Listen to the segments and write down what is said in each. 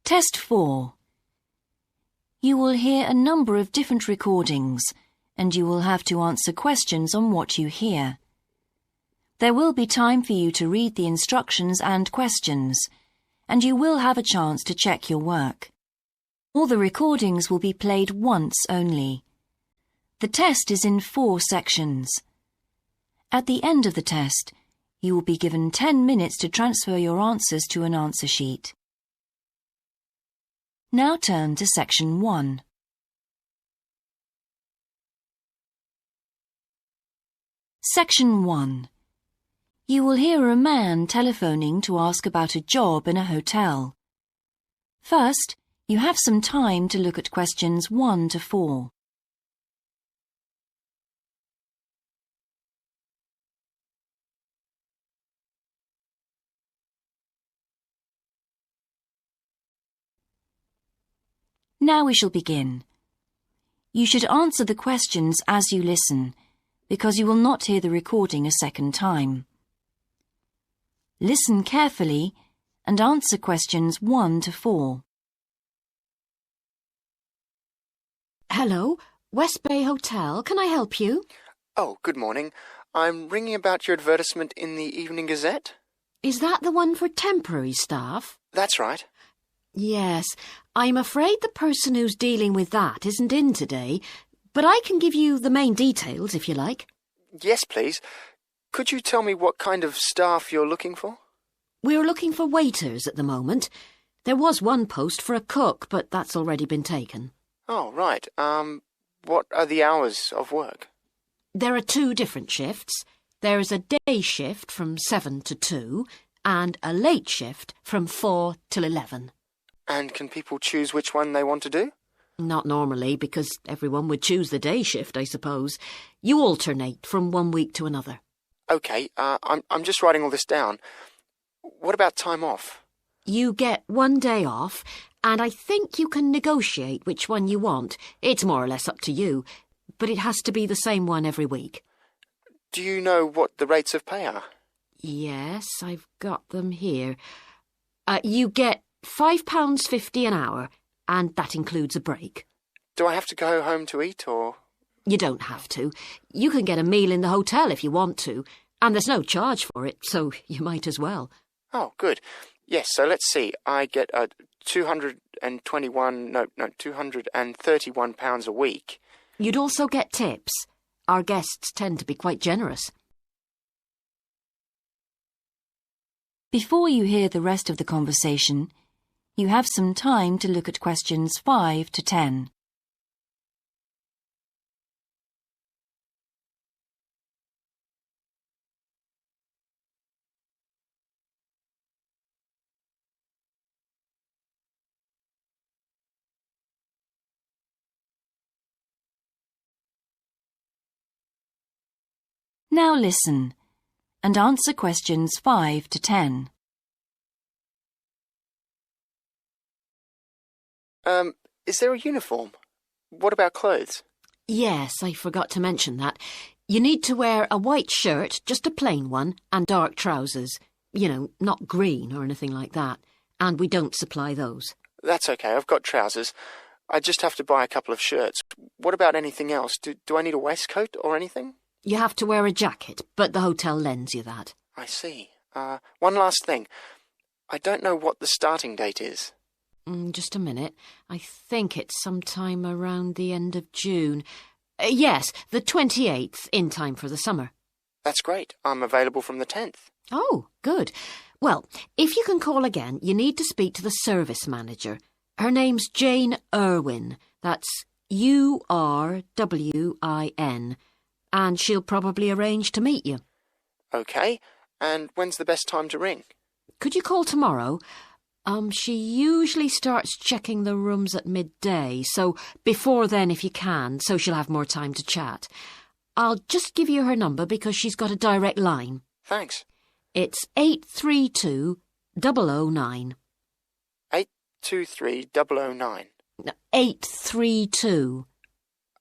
Test 4. You will hear a number of different recordings, and you will have to answer questions on what you hear. There will be time for you to read the instructions and questions, and you will have a chance to check your work. All the recordings will be played once only. The test is in 4 sections. At the end of the test, you will be given 10 minutes to transfer your answers to an answer sheet. Now turn to Section 1. Section 1. You will hear a man telephoning to ask about a job in a hotel. First, you have some time to look at questions 1 to 4. Now we shall begin. You should answer the questions as you listen, because you will not hear the recording a second time. Listen carefully and answer questions 1 to 4. Hello, West Bay Hotel. Can I help you? Oh, good morning. I'm ringing about your advertisement in the Evening Gazette. Is that the one for temporary staff? That's right. Yes, I'm afraid the person who's dealing with that isn't in today, but I can give you the main details if you like. Yes, please. Could you tell me what kind of staff you're looking for? We're looking for waiters at the moment. There was one post for a cook, but that's already been taken. Oh, right. What are the hours of work? There are 2 different shifts. There is a day shift from 7 to 2 and a late shift from 4 till 11. And can people choose which one they want to do? Not normally, because everyone would choose the day shift, I suppose. You alternate from one week to another. OK, I'm just writing all this down. What about time off? You get 1 day off, and I think you can negotiate which one you want. It's more or less up to you, but it has to be the same one every week. Do you know what the rates of pay are? Yes, I've got them here. You get £5.50 an hour, and that includes a break. Do I have to go home to eat, or...? You don't have to. You can get a meal in the hotel if you want to, and there's no charge for it, so you might as well. Oh, good. Yes, so let's see. I get £231 a week. You'd also get tips. Our guests tend to be quite generous. Before you hear the rest of the conversation, you have some time to look at questions 5 to 10. Now listen and answer questions 5 to 10. Is there a uniform? What about clothes? Yes, I forgot to mention that. You need to wear a white shirt, just a plain one, and dark trousers. You know, not green or anything like that. And we don't supply those. That's okay, I've got trousers. I just have to buy a couple of shirts. What about anything else? Do I need a waistcoat or anything? You have to wear a jacket, but the hotel lends you that. I see. One last thing. I don't know what the starting date is. Just a minute. I think it's sometime around the end of June. Yes, the 28th, in time for the summer. That's great. I'm available from the 10th. Oh, good. Well, if you can call again, you need to speak to the service manager. Her name's Jane Irwin. That's URWIN. And she'll probably arrange to meet you. OK. And when's the best time to ring? Could you call tomorrow? She usually starts checking the rooms at midday, so before then if you can, so she'll have more time to chat. I'll just give you her number because she's got a direct line. Thanks. It's 832-009. 823-009. 832.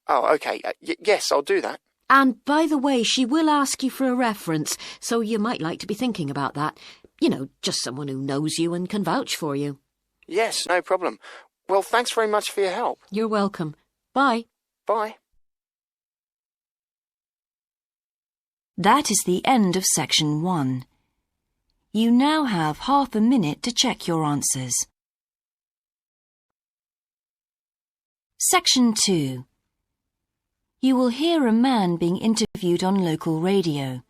Oh, OK. Yes, I'll do that. And by the way, she will ask you for a reference, so you might like to be thinking about that. You know, just someone who knows you and can vouch for you. Yes, no problem. Well, thanks very much for your help. You're welcome. Bye. Bye. That is the end of section 1. You now have half a minute to check your answers. Section 2. You will hear a man being interviewed on local radio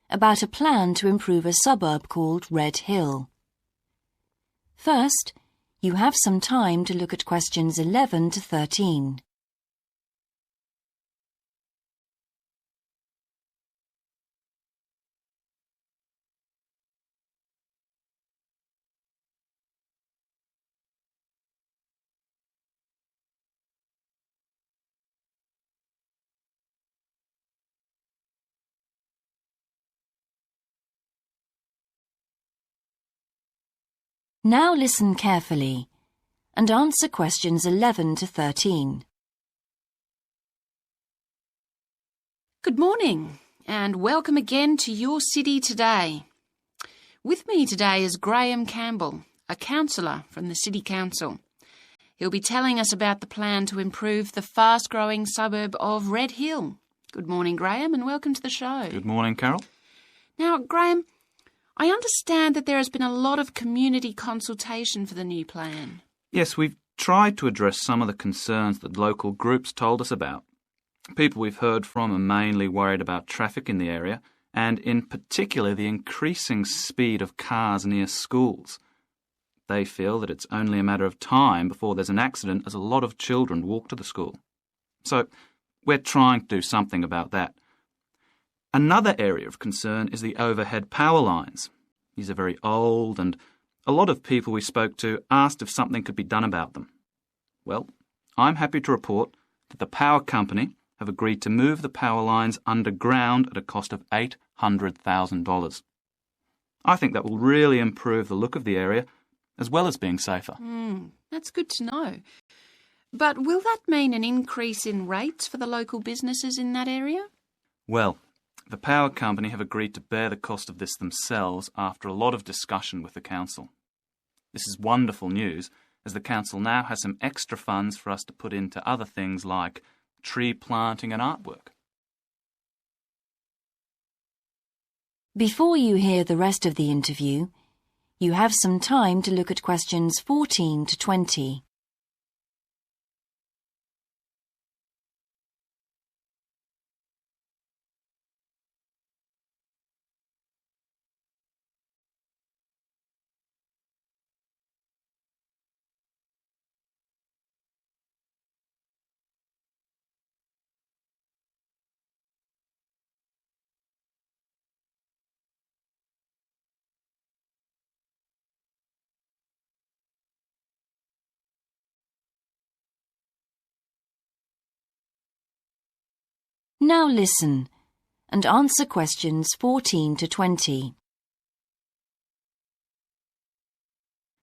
about a plan to improve a suburb called Red Hill. First, you have some time to look at questions 11 to 13. Now listen carefully and answer questions 11 to 13. Good morning and welcome again to Your City Today. With me today is Graham Campbell, a councillor from the City Council. He'll be telling us about the plan to improve the fast-growing suburb of Red Hill. Good morning, Graham, and welcome to the show. Good morning, Carol. Now, Graham, I understand that there has been a lot of community consultation for the new plan. Yes, we've tried to address some of the concerns that local groups told us about. People we've heard from are mainly worried about traffic in the area and in particular the increasing speed of cars near schools. They feel that it's only a matter of time before there's an accident as a lot of children walk to the school. So we're trying to do something about that. Another area of concern is the overhead power lines. These are very old and a lot of people we spoke to asked if something could be done about them. Well, I'm happy to report that the power company have agreed to move the power lines underground at a cost of $800,000. I think that will really improve the look of the area as well as being safer. That's good to know. But will that mean an increase in rates for the local businesses in that area? Well, the power company have agreed to bear the cost of this themselves after a lot of discussion with the council. This is wonderful news, as the council now has some extra funds for us to put into other things like tree planting and artwork. Before you hear the rest of the interview, you have some time to look at questions 14 to 20. Now listen and answer questions 14 to 20.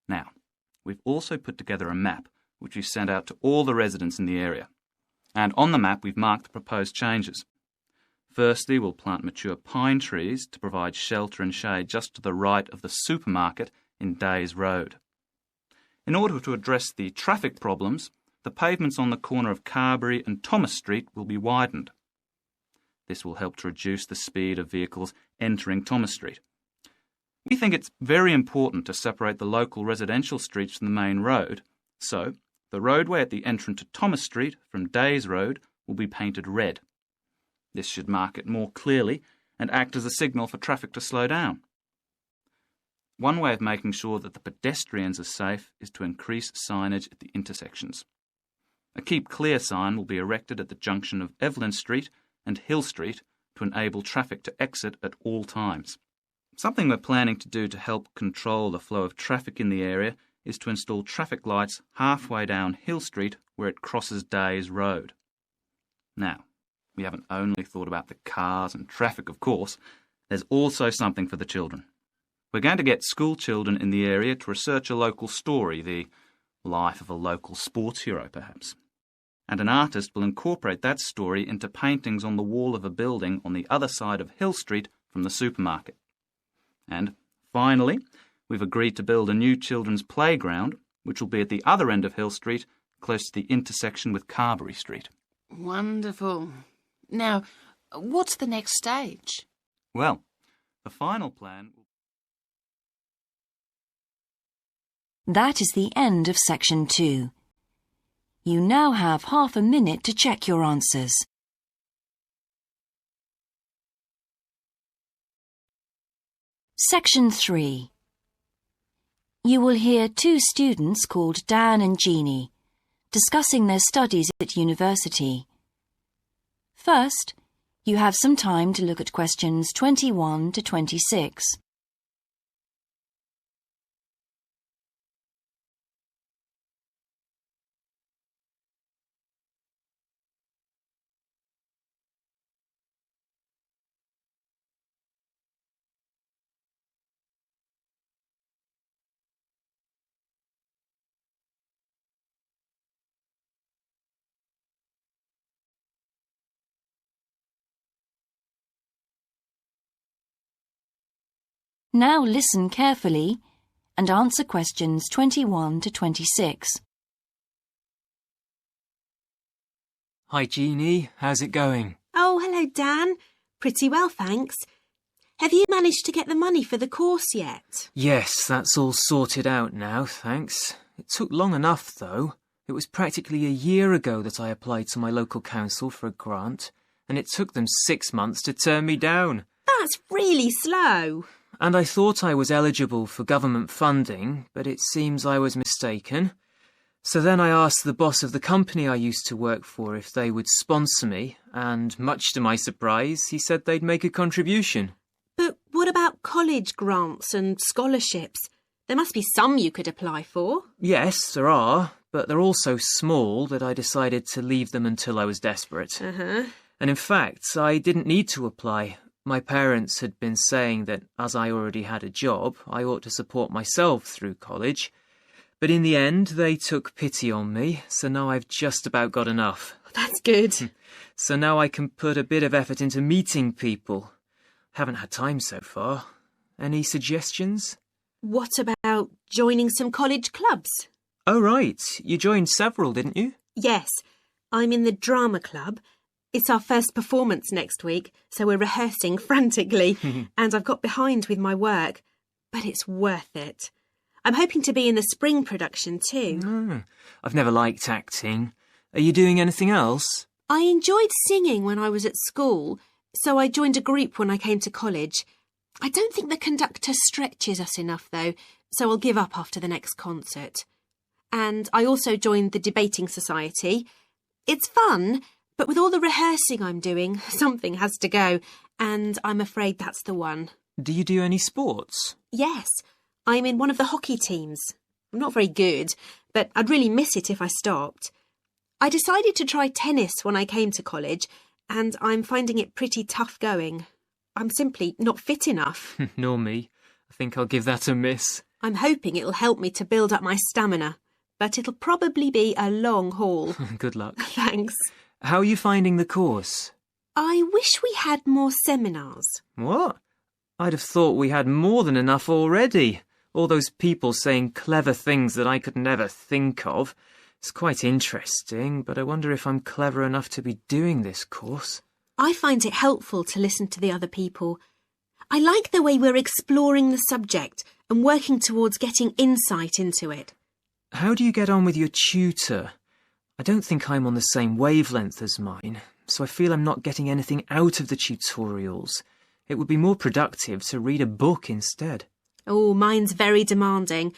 Now, we've also put together a map which we've sent out to all the residents in the area. And on the map we've marked the proposed changes. Firstly, we'll plant mature pine trees to provide shelter and shade just to the right of the supermarket in Days Road. In order to address the traffic problems, the pavements on the corner of Carberry and Thomas Street will be widened. This will help to reduce the speed of vehicles entering Thomas Street. We think it's very important to separate the local residential streets from the main road, so the roadway at the entrance to Thomas Street from Days Road will be painted red. This should mark it more clearly and act as a signal for traffic to slow down. One way of making sure that the pedestrians are safe is to increase signage at the intersections. A Keep Clear sign will be erected at the junction of Evelyn Street and Hill Street to enable traffic to exit at all times. Something we're planning to do to help control the flow of traffic in the area is to install traffic lights halfway down Hill Street where it crosses Days Road. Now, we haven't only thought about the cars and traffic, of course. There's also something for the children. We're going to get school children in the area to research a local story, the life of a local sports hero, perhaps. And an artist will incorporate that story into paintings on the wall of a building on the other side of Hill Street from the supermarket. And finally, we've agreed to build a new children's playground which will be at the other end of Hill Street, close to the intersection with Carberry Street. Wonderful. Now, what's the next stage? Well, the final plan... That is the end of section 2. You now have half a minute to check your answers. Section 3. You will hear two students called Dan and Jeannie discussing their studies at university. First, you have some time to look at questions 21 to 26. Now listen carefully and answer questions 21 to 26. Hi, Jeannie. How's it going? Oh, hello, Dan. Pretty well, thanks. Have you managed to get the money for the course yet? Yes, that's all sorted out now, thanks. It took long enough, though. It was practically a year ago that I applied to my local council for a grant, and it took them 6 months to turn me down. That's really slow. And I thought I was eligible for government funding, but it seems I was mistaken. So then I asked the boss of the company I used to work for if they would sponsor me, and much to my surprise, he said they'd make a contribution. But what about college grants and scholarships? There must be some you could apply for. Yes, there are, but they're all so small that I decided to leave them until I was desperate. Uh-huh. And in fact, I didn't need to apply. My parents had been saying that as I already had a job, I ought to support myself through college. But in the end, they took pity on me, so now I've just about got enough. That's good. So now I can put a bit of effort into meeting people. Haven't had time so far. Any suggestions? What about joining some college clubs? Oh, right. You joined several, didn't you? Yes, I'm in the drama club. It's our first performance next week, so we're rehearsing frantically, and I've got behind with my work, but it's worth it. I'm hoping to be in the spring production too. I've never liked acting. Are you doing anything else? I enjoyed singing when I was at school, so I joined a group when I came to college. I don't think the conductor stretches us enough, though, so I'll give up after the next concert. And I also joined the debating society. It's fun, but with all the rehearsing I'm doing, something has to go, and I'm afraid that's the one. Do you do any sports? Yes, I'm in one of the hockey teams. I'm not very good, but I'd really miss it if I stopped. I decided to try tennis when I came to college, and I'm finding it pretty tough going. I'm simply not fit enough. Nor me. I think I'll give that a miss. I'm hoping it'll help me to build up my stamina, but it'll probably be a long haul. Good luck. Thanks. How are you finding the course? I wish we had more seminars. What? I'd have thought we had more than enough already. All those people saying clever things that I could never think of. It's quite interesting, but I wonder if I'm clever enough to be doing this course. I find it helpful to listen to the other people. I like the way we're exploring the subject and working towards getting insight into it. How do you get on with your tutor? I don't think I'm on the same wavelength as mine, so I feel I'm not getting anything out of the tutorials. It would be more productive to read a book instead. Oh, mine's very demanding.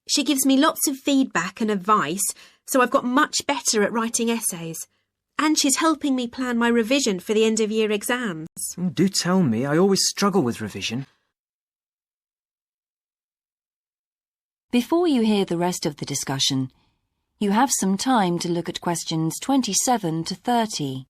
She gives me lots of feedback and advice, so I've got much better at writing essays. And she's helping me plan my revision for the end-of-year exams. Do tell me, I always struggle with revision. Before you hear the rest of the discussion, you have some time to look at questions 27 to 30.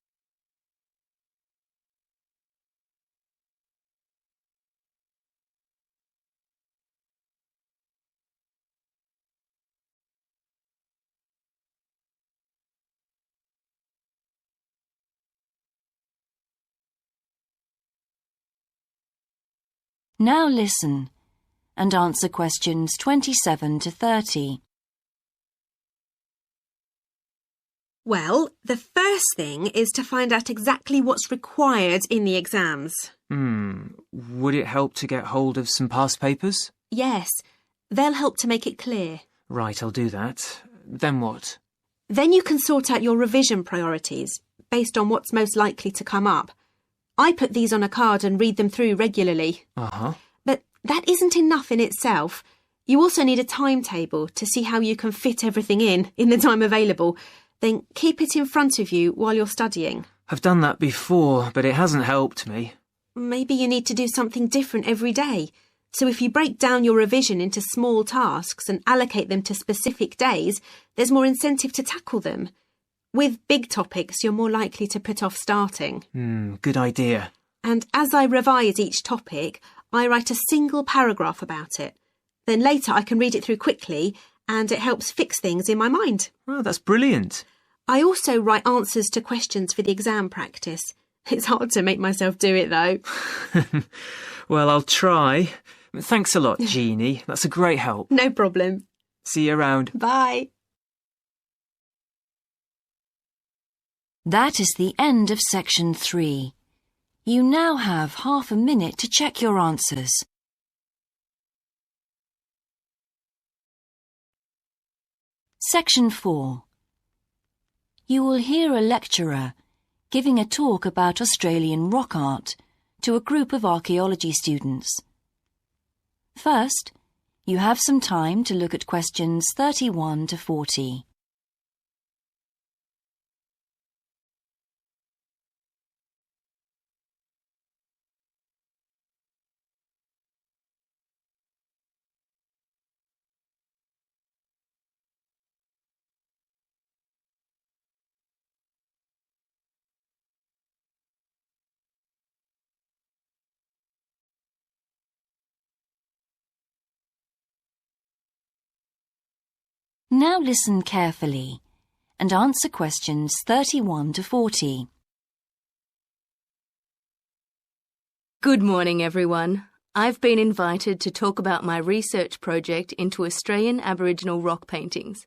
Now listen and answer questions 27 to 30. Well, the first thing is to find out exactly what's required in the exams. Would it help to get hold of some past papers? Yes, they'll help to make it clear. Right, I'll do that. Then what? Then you can sort out your revision priorities based on what's most likely to come up. I put these on a card and read them through regularly. Uh-huh. But that isn't enough in itself. You also need a timetable to see how you can fit everything in the time available. Then keep it in front of you while you're studying. I've done that before, but it hasn't helped me. Maybe you need to do something different every day. So if you break down your revision into small tasks and allocate them to specific days, there's more incentive to tackle them. With big topics, you're more likely to put off starting. Good idea. And as I revise each topic, I write a single paragraph about it. Then later I can read it through quickly, and it helps fix things in my mind. Oh, that's brilliant. I also write answers to questions for the exam practice. It's hard to make myself do it, though. Well, I'll try. Thanks a lot, Jeannie. That's a great help. No problem. See you around. Bye. That is the end of section 3. You now have half a minute to check your answers. Section 4. You will hear a lecturer giving a talk about Australian rock art to a group of archaeology students. First, you have some time to look at questions 31 to 40. Now listen carefully and answer questions 31 to 40. Good morning, everyone. I've been invited to talk about my research project into Australian Aboriginal rock paintings.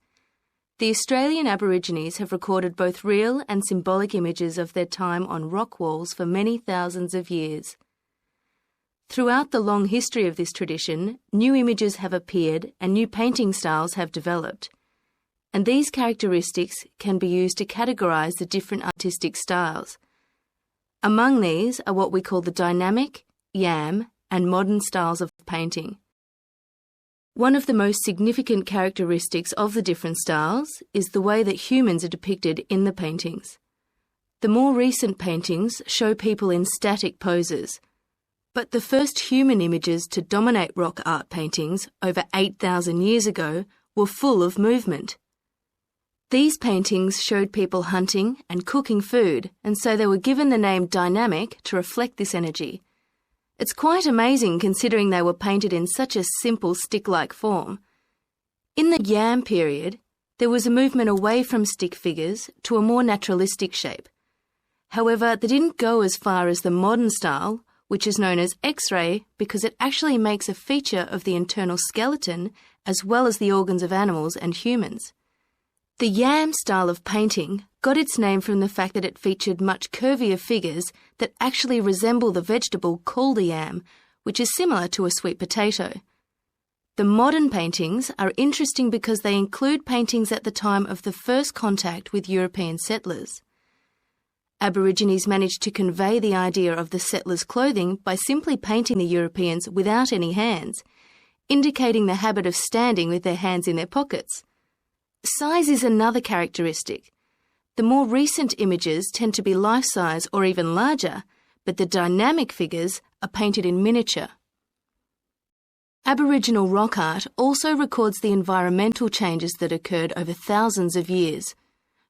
The Australian Aborigines have recorded both real and symbolic images of their time on rock walls for many thousands of years. Throughout the long history of this tradition, new images have appeared and new painting styles have developed. And these characteristics can be used to categorise the different artistic styles. Among these are what we call the dynamic, yam, and modern styles of painting. One of the most significant characteristics of the different styles is the way that humans are depicted in the paintings. The more recent paintings show people in static poses, but the first human images to dominate rock art paintings over 8,000 years ago were full of movement. These paintings showed people hunting and cooking food, and so they were given the name dynamic to reflect this energy. It's quite amazing considering they were painted in such a simple stick-like form. In the yam period, there was a movement away from stick figures to a more naturalistic shape. However, they didn't go as far as the modern style, which is known as X-ray because it actually makes a feature of the internal skeleton as well as the organs of animals and humans. The yam style of painting got its name from the fact that it featured much curvier figures that actually resemble the vegetable called a yam, which is similar to a sweet potato. The modern paintings are interesting because they include paintings at the time of the first contact with European settlers. Aborigines managed to convey the idea of the settlers' clothing by simply painting the Europeans without any hands, indicating the habit of standing with their hands in their pockets. Size is another characteristic. The more recent images tend to be life-size or even larger, but the dynamic figures are painted in miniature. Aboriginal rock art also records the environmental changes that occurred over thousands of years.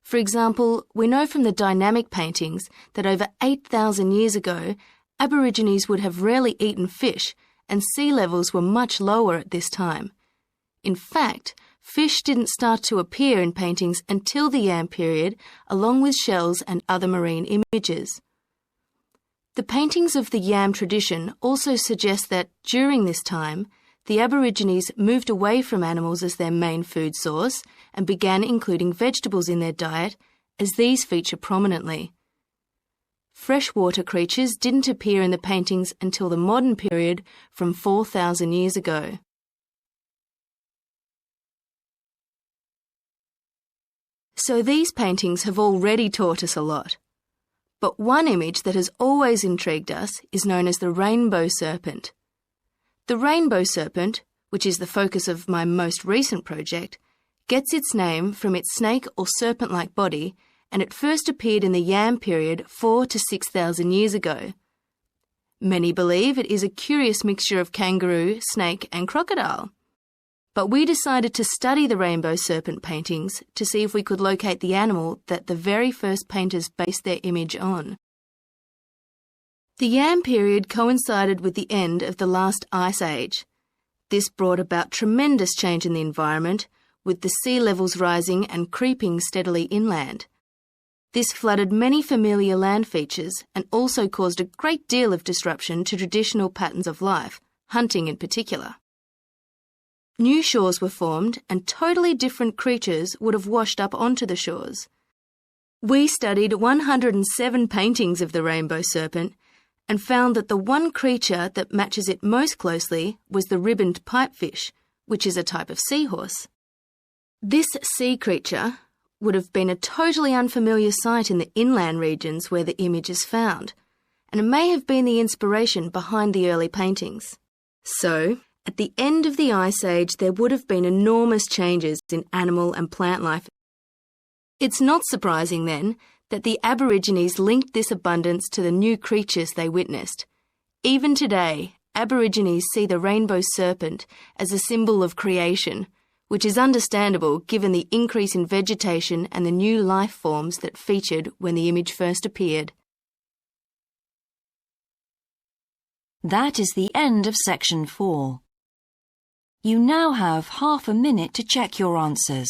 For example, we know from the dynamic paintings that over 8,000 years ago, Aborigines would have rarely eaten fish, and sea levels were much lower at this time. In fact, fish didn't start to appear in paintings until the Yam period, along with shells and other marine images. The paintings of the Yam tradition also suggest that, during this time, the Aborigines moved away from animals as their main food source and began including vegetables in their diet as these feature prominently. Freshwater creatures didn't appear in the paintings until the modern period from 4,000 years ago. So these paintings have already taught us a lot. But one image that has always intrigued us is known as the rainbow serpent. The rainbow serpent, which is the focus of my most recent project, gets its name from its snake or serpent-like body, and it first appeared in the Yam period 4,000 to 6,000 years ago. Many believe it is a curious mixture of kangaroo, snake and crocodile. But we decided to study the rainbow serpent paintings to see if we could locate the animal that the very first painters based their image on. The Yam period coincided with the end of the last ice age. This brought about tremendous change in the environment, with the sea levels rising and creeping steadily inland. This flooded many familiar land features and also caused a great deal of disruption to traditional patterns of life, hunting in particular. New shores were formed and totally different creatures would have washed up onto the shores. We studied 107 paintings of the rainbow serpent and found that the one creature that matches it most closely was the ribboned pipefish, which is a type of seahorse. This sea creature would have been a totally unfamiliar sight in the inland regions where the image is found, and it may have been the inspiration behind the early paintings. So, at the end of the Ice Age, there would have been enormous changes in animal and plant life. It's not surprising, then, that the Aborigines linked this abundance to the new creatures they witnessed. Even today, Aborigines see the rainbow serpent as a symbol of creation, which is understandable given the increase in vegetation and the new life forms that featured when the image first appeared. That is the end of section 4. You now have half a minute to check your answers.